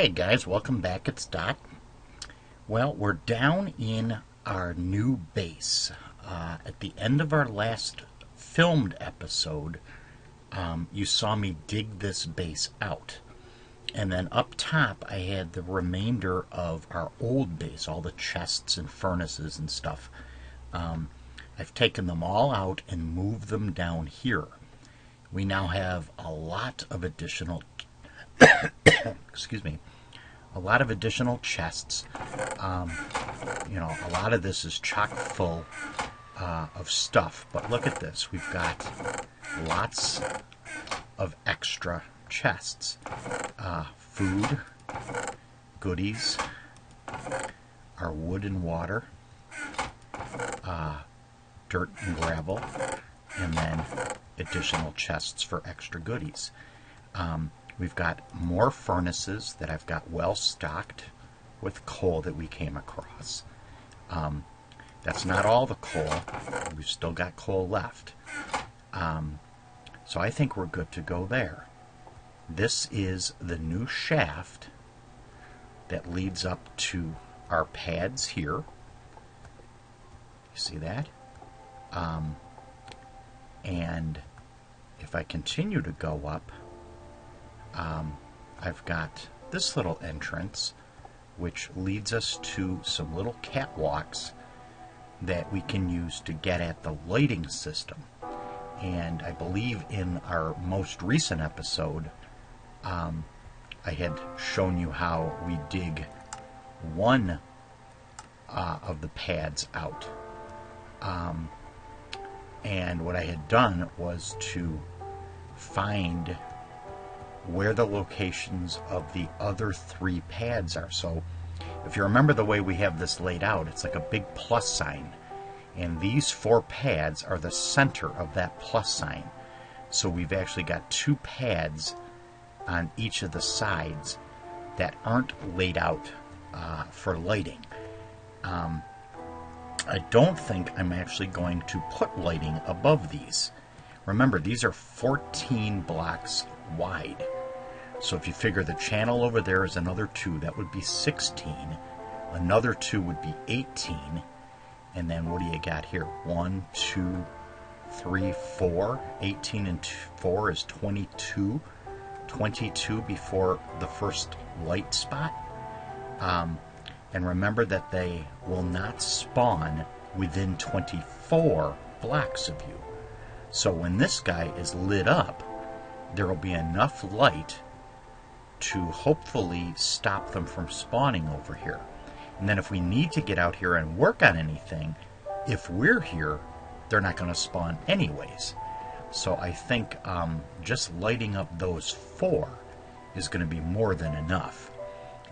Hey guys, welcome back. It's Dot. Well, we're down in our new base. At the end of our last filmed episode, you saw me dig this base out. And then up top, I had the remainder of our old base, all the chests and furnaces and stuff. I've taken them all out and moved them down here. We now have a lot of additional excuse me, a lot of additional chests. A lot of this is chock full of stuff. But look at this. We've got lots of extra chests. Food, goodies, our wood and water, dirt and gravel, and then additional chests for extra goodies. We've got more furnaces that I've got well stocked with coal that we came across. That's not all the coal. We've still got coal left. So I think we're good to go there. This is the new shaft that leads up to our pads here. You see that? And if I continue to go up, I've got this little entrance which leads us to some little catwalks that we can use to get at the lighting system. And I believe in our most recent episode, I had shown you how we dig one of the pads out. And what I had done was to find where the locations of the other three pads are. So if you remember the way we have this laid out, it's like a big plus sign. And these four pads are the center of that plus sign. So we've actually got two pads on each of the sides that aren't laid out for lighting. I don't think I'm actually going to put lighting above these. Remember, these are 14 blocks wide. So if you figure the channel over there is another 2, that would be 16. Another 2 would be 18. And then what do you got here? 1, 2, 3, 4. 18 and 4 is 22. 22 before the first light spot. And remember that they will not spawn within 24 blocks of you. So when this guy is lit up, there will be enough light to hopefully stop them from spawning over here. And then if we need to get out here and work on anything, if we're here, they're not going to spawn anyways. So I think just lighting up those 4 is going to be more than enough.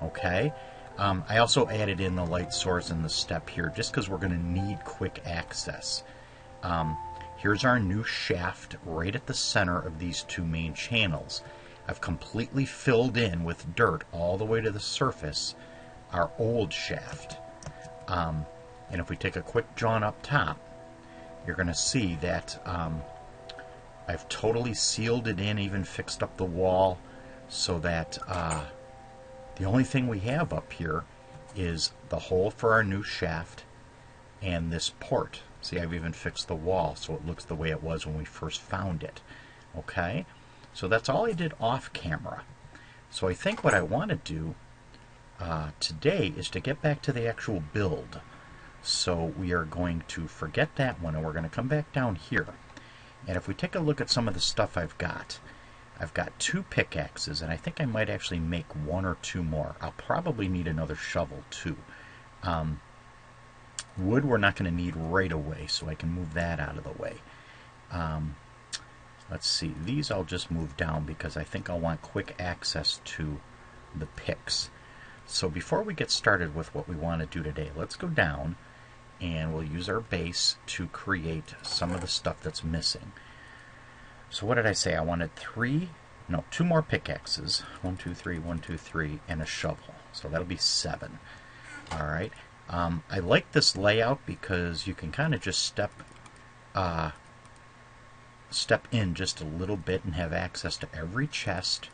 Okay? I also added in the light source in the step here just because we're going to need quick access. Here's our new shaft right at the center of these 2 main channels. I've completely filled in with dirt all the way to the surface our old shaft. And if we take a quick jaunt up top, you're going to see that I've totally sealed it in, even fixed up the wall so that the only thing we have up here is the hole for our new shaft and this port. See, I've even fixed the wall so it looks the way it was when we first found it. Okay? So that's all I did off camera. So I think what I want to do today is to get back to the actual build. So we are going to forget that one and we're going to come back down here. And if we take a look at some of the stuff I've got 2 pickaxes, and I think I might actually make 1 or 2 more. I'll probably need another shovel too. Wood we're not going to need right away, so I can move that out of the way. Let's see, these I'll just move down because I think I'll want quick access to the picks. So before we get started with what we want to do today, let's go down and we'll use our base to create some of the stuff that's missing. So what did I say? I wanted 2 more pickaxes. 1, 2, 3, 1, 2, 3, and a shovel. So that'll be 7. Alright. I like this layout because you can kind of just step in just a little bit and have access to every chest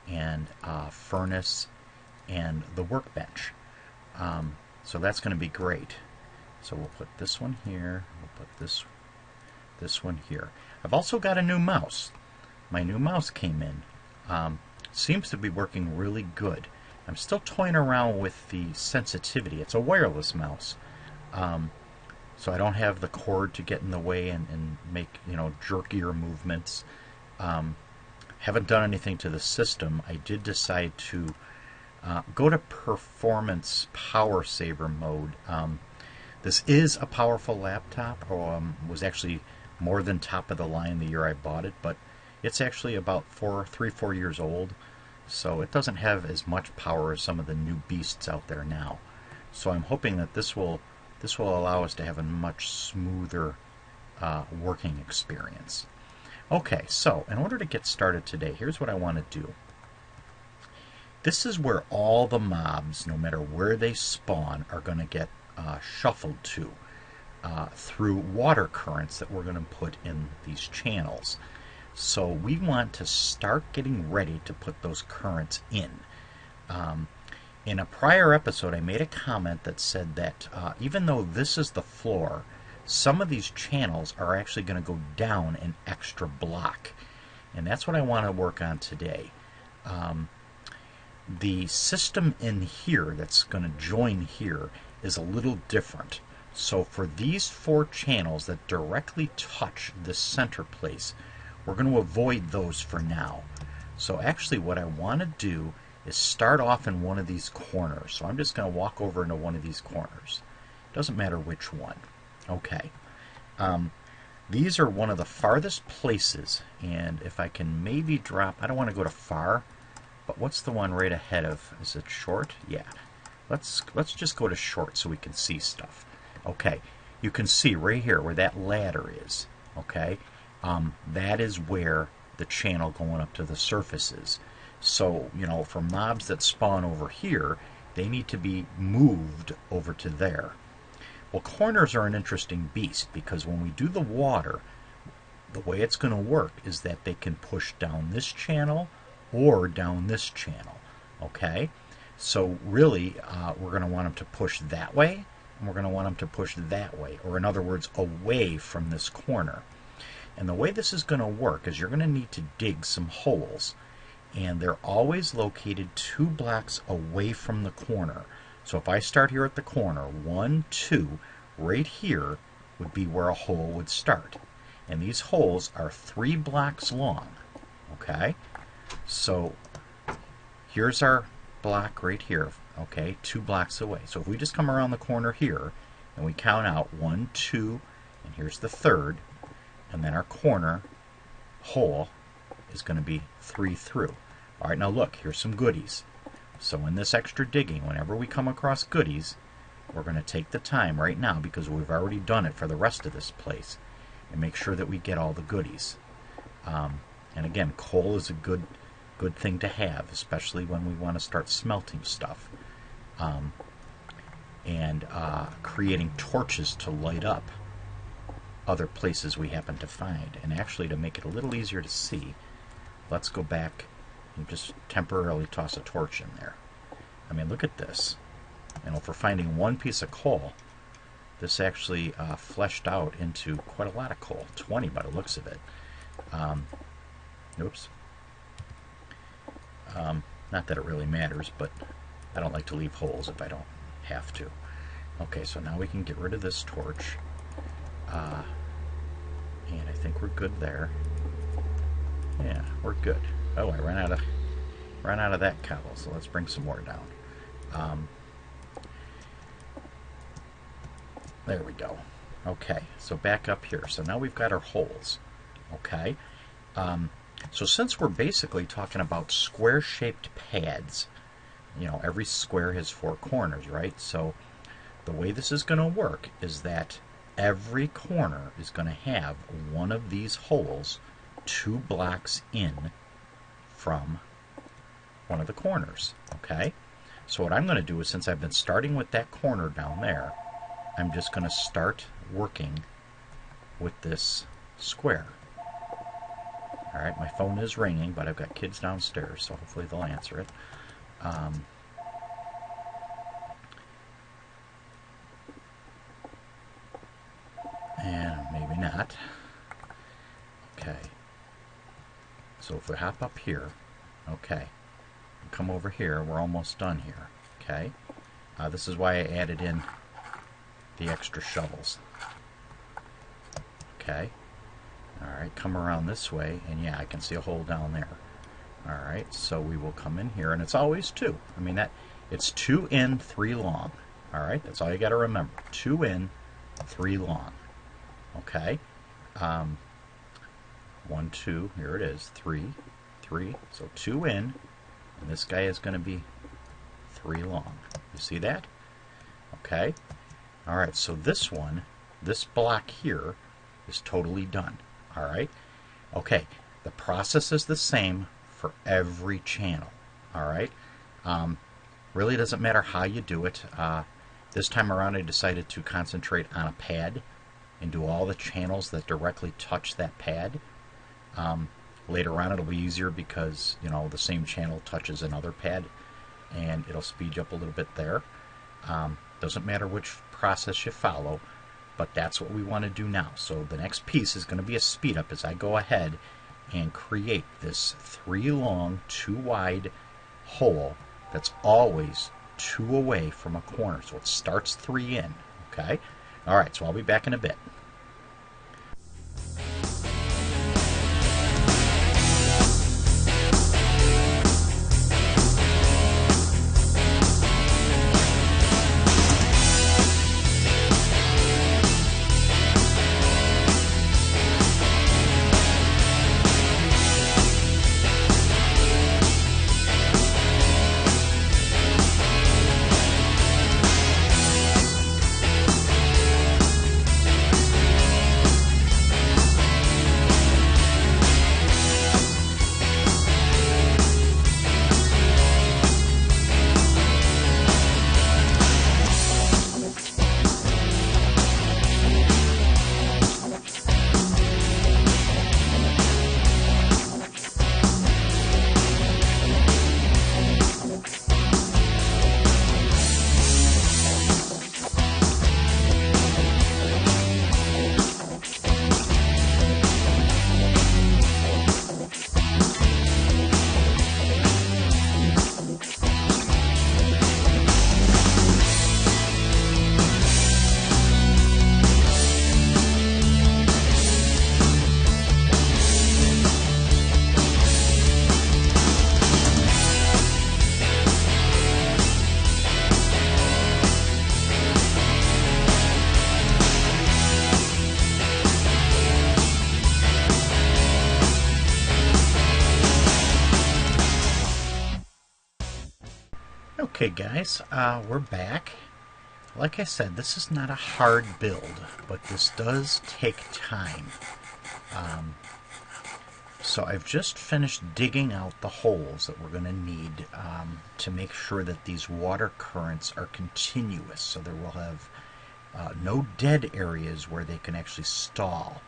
and furnace and the workbench. So that's going to be great. So we'll put this one here. We'll put this one here. I've also got a new mouse. My new mouse came in. Seems to be working really good. I'm still toying around with the sensitivity. It's a wireless mouse. So I don't have the cord to get in the way and make, jerkier movements. Haven't done anything to the system. I did decide to go to performance power saver mode. This is a powerful laptop. Was actually more than top of the line the year I bought it, but it's actually about 4 years old, so it doesn't have as much power as some of the new beasts out there now. So I'm hoping that this will allow us to have a much smoother working experience. Okay, so in order to get started today, here's what I want to do. This is where all the mobs, no matter where they spawn, are going to get shuffled to through water currents that we're going to put in these channels. So we want to start getting ready to put those currents in. In a prior episode, I made a comment that said that even though this is the floor, some of these channels are actually going to go down an extra block. And that's what I want to work on today. The system in here that's going to join here is a little different. So for these 4 channels that directly touch this center place, we're going to avoid those for now. So actually what I want to do is start off in one of these corners. So I'm just going to walk over into one of these corners. Doesn't matter which one. Okay. These are one of the farthest places, and if I can maybe drop, I don't want to go to far, but what's the one right ahead of, is it short? Yeah. Let's just go to short so we can see stuff. Okay. You can see right here where that ladder is. Okay. That is where the channel going up to the surface is. So, for mobs that spawn over here, they need to be moved over to there. Well, corners are an interesting beast because when we do the water, the way it's going to work is that they can push down this channel or down this channel. Okay? So really, we're going to want them to push that way, and we're going to want them to push that way, or in other words, away from this corner. And the way this is going to work is you're going to need to dig some holes, and they're always located 2 blocks away from the corner. So if I start here at the corner, 1, 2, right here would be where a hole would start. And these holes are 3 blocks long. Okay? So here's our block right here. Okay? 2 blocks away. So if we just come around the corner here and we count out 1, 2, and here's the 3rd, and then our corner hole is going to be 3 through. All right, now look, here's some goodies. So in this extra digging, whenever we come across goodies, we're going to take the time right now, because we've already done it for the rest of this place, and make sure that we get all the goodies. And again, coal is a good thing to have, especially when we want to start smelting stuff. And creating torches to light up other places we happen to find. And actually, to make it a little easier to see, let's go back and just temporarily toss a torch in there. I mean, look at this. For finding 1 piece of coal, this actually fleshed out into quite a lot of coal, 20 by the looks of it. Oops. Not that it really matters, but I don't like to leave holes if I don't have to. Okay, so now we can get rid of this torch. And I think we're good there. Yeah, we're good. Oh, I ran out of that cobble, so let's bring some more down. There we go. Okay, so back up here. So now we've got our holes. Okay. So since we're basically talking about square-shaped pads, every square has 4 corners, right? So the way this is going to work is that every corner is going to have one of these holes 2 blocks in from one of the corners. Okay? So what I'm going to do is, since I've been starting with that corner down there, I'm just going to start working with this square. Alright, my phone is ringing, but I've got kids downstairs, so hopefully they'll answer it. not. Okay. So if we hop up here, okay, come over here, we're almost done here. Okay. This is why I added in the extra shovels. Okay. Alright, come around this way, and yeah, I can see a hole down there. Alright, so we will come in here, and it's always 2. I mean, it's 2 in, 3 long. Alright, that's all you got to remember. 2 in, 3 long. Okay. 1, 2, here it is, 3, 3. So 2 in, and this guy is going to be 3 long. You see that? Okay. Alright, so this one, this block here, is totally done. Alright? Okay, the process is the same for every channel. Alright? Really doesn't matter how you do it. This time around I decided to concentrate on a pad and do all the channels that directly touch that pad. Later on it'll be easier because, you know, the same channel touches another pad and it'll speed you up a little bit there. Doesn't matter which process you follow, but that's what we want to do now. So the next piece is going to be a speed up as I go ahead and create this 3 long, 2 wide hole that's always 2 away from a corner. So it starts 3 in. Okay? Alright, so I'll be back in a bit. Okay guys, we're back. Like I said, this is not a hard build, but this does take time. So I've just finished digging out the holes that we're going to need to make sure that these water currents are continuous, so there will have no dead areas where they can actually stall.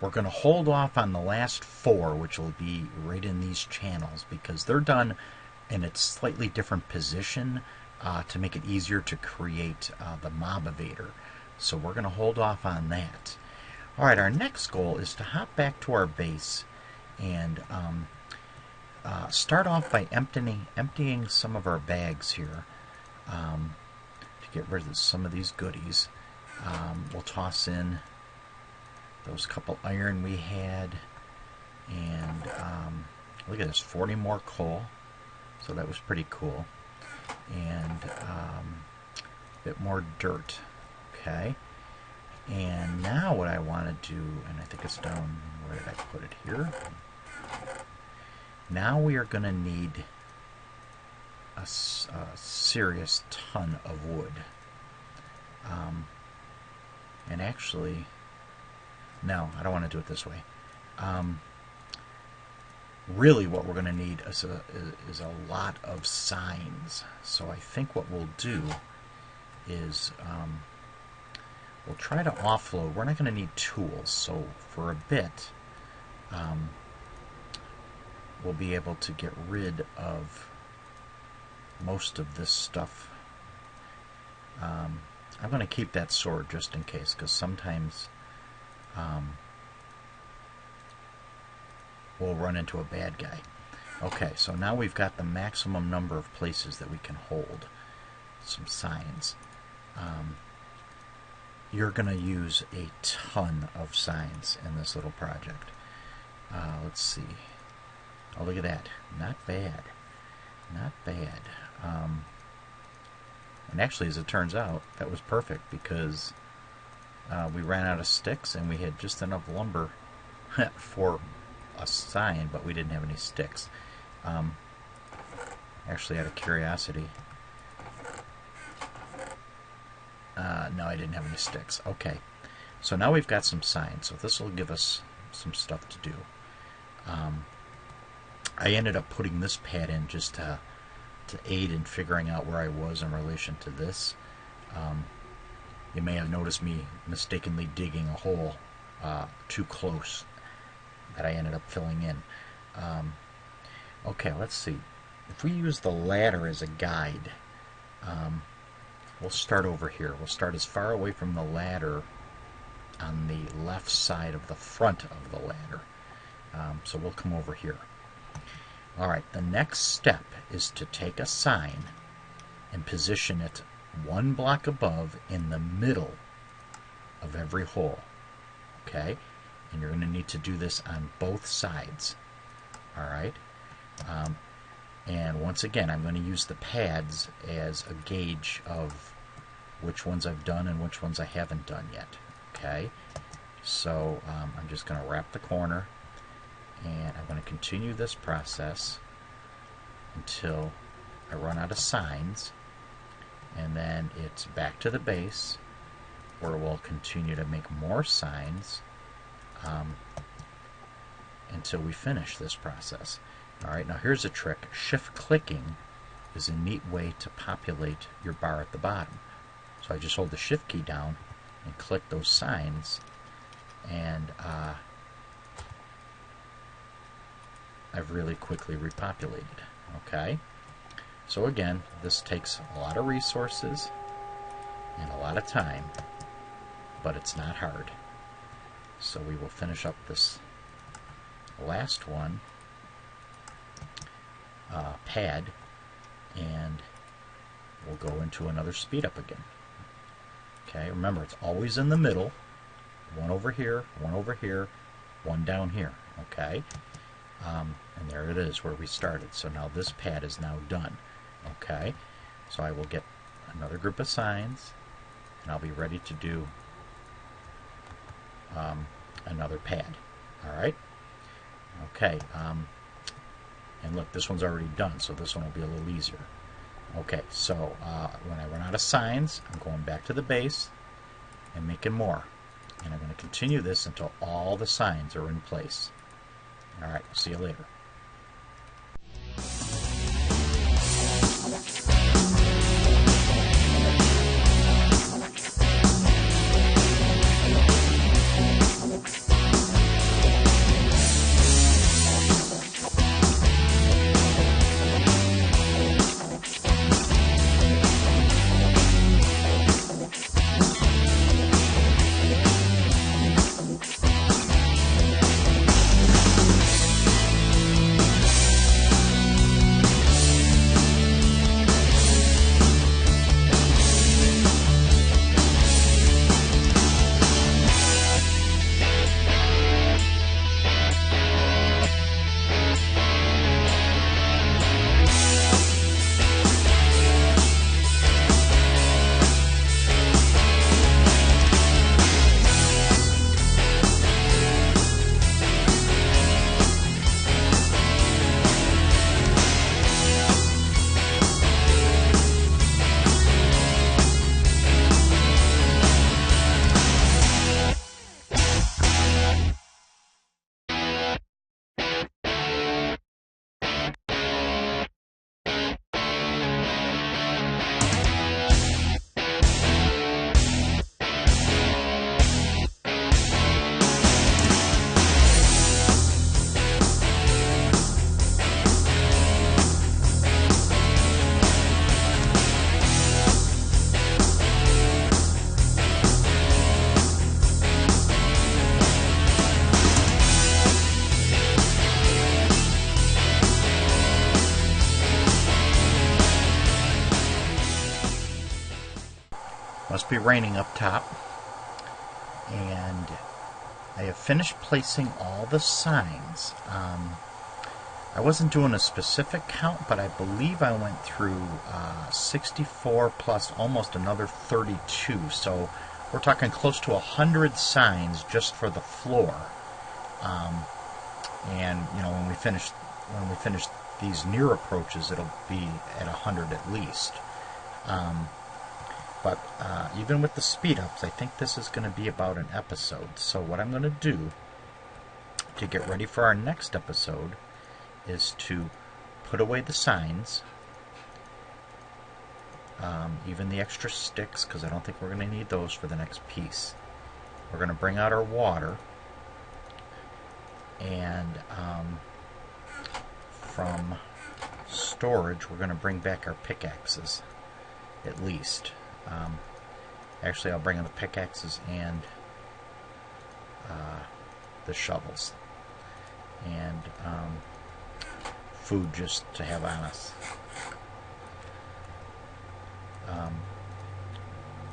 We're going to hold off on the last 4, which will be right in these channels, because they're done in a slightly different position to make it easier to create the mob evader. So we're going to hold off on that. Alright, our next goal is to hop back to our base and start off by emptying some of our bags here to get rid of some of these goodies. We'll toss in those couple iron we had, and look at this, 40 more coal. So that was pretty cool. And a bit more dirt. Okay. And now what I want to do, and I think it's down, where did I put it here? Now we are going to need a serious ton of wood. And actually, no, I don't want to do it this way. Really what we're going to need is a lot of signs. So I think what we'll do is we'll try to offload. We're not going to need tools, so for a bit we'll be able to get rid of most of this stuff. I'm going to keep that sword just in case, because sometimes we'll run into a bad guy. Okay, so now we've got the maximum number of places that we can hold some signs. You're going to use a ton of signs in this little project. Let's see. Oh, look at that. Not bad. Not bad. And actually, as it turns out, that was perfect because we ran out of sticks and we had just enough lumber for a sign, but we didn't have any sticks. Actually, out of curiosity, no, I didn't have any sticks. Okay, so now we've got some signs, so this will give us some stuff to do. I ended up putting this pad in just to aid in figuring out where I was in relation to this. You may have noticed me mistakenly digging a hole too close that I ended up filling in. Okay, let's see. If we use the ladder as a guide, we'll start over here. We'll start as far away from the ladder on the left side of the front of the ladder. So we'll come over here. Alright, the next step is to take a sign and position it one block above in the middle of every hole. Okay? And you're going to need to do this on both sides. Alright? And once again, I'm going to use the pads as a gauge of which ones I've done and which ones I haven't done yet. Okay? So I'm just going to wrap the corner, and I'm going to continue this process until I run out of signs, and then it's back to the base where we'll continue to make more signs until we finish this process. Alright, now here's a trick. Shift clicking is a neat way to populate your bar at the bottom. So I just hold the shift key down and click those signs, and I've really quickly repopulated. Okay? So again, this takes a lot of resources and a lot of time, but it's not hard. So we will finish up this last one, pad, and we'll go into another speed up again. Okay, remember it's always in the middle. One over here, one down here. Okay, and there it is where we started. So now this pad is now done. Okay, so I will get another group of signs, and I'll be ready to do another pad. Alright, okay, and look, this one's already done, so this one will be a little easier. Okay, so when I run out of signs, I'm going back to the base and making more. And I'm going to continue this until all the signs are in place. Alright, see you later. supposed to be raining up top. And I have finished placing all the signs. I wasn't doing a specific count, but I believe I went through 64 plus almost another 32. So we're talking close to 100 signs just for the floor. And you know, when we finish these near approaches, it'll be at 100 at least. But even with the speed ups, I think this is going to be about an episode. So what I'm going to do to get ready for our next episode is to put away the signs, even the extra sticks, because I don't think we're going to need those for the next piece. We're going to bring out our water, and from storage we're going to bring back our pickaxes, at least. Actually, I'll bring in the pickaxes and the shovels, and food just to have on us.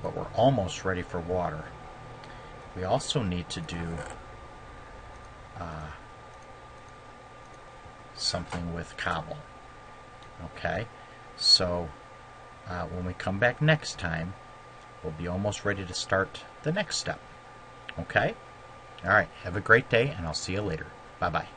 But we're almost ready for water. We also need to do something with cobble. Okay, so when we come back next time, we'll be almost ready to start the next step. Okay? Alright, have a great day, and I'll see you later. Bye-bye.